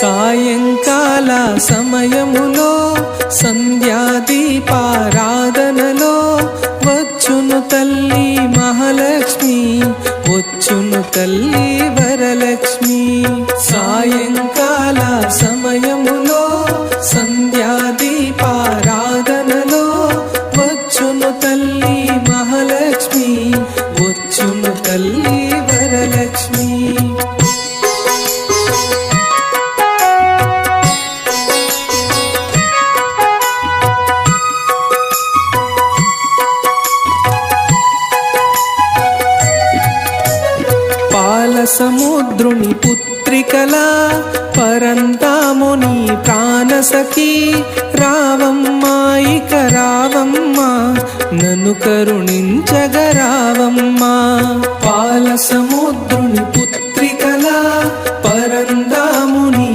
సాయంకాల సమయములో సంధ్యాదీపారాధనలో వచ్చును తల్లి మహాలక్ష్మి, వచ్చును తల్లి వరలక్ష్మి. సాయంకాల సమయములో సంధ్యాదీపారాధనలో వచ్చును తల్లి మహాలక్ష్మి, వచ్చును తల్లి వరలక్ష్మి. సముద్రుని పుత్రికలా పరంతాముని ప్రాణసఖి రావమ్మా, ఇక రావమ్మా, నన్ను కరుణించగరావమ్మా. పాల సముద్రుని పుత్రికలా పరంతాముని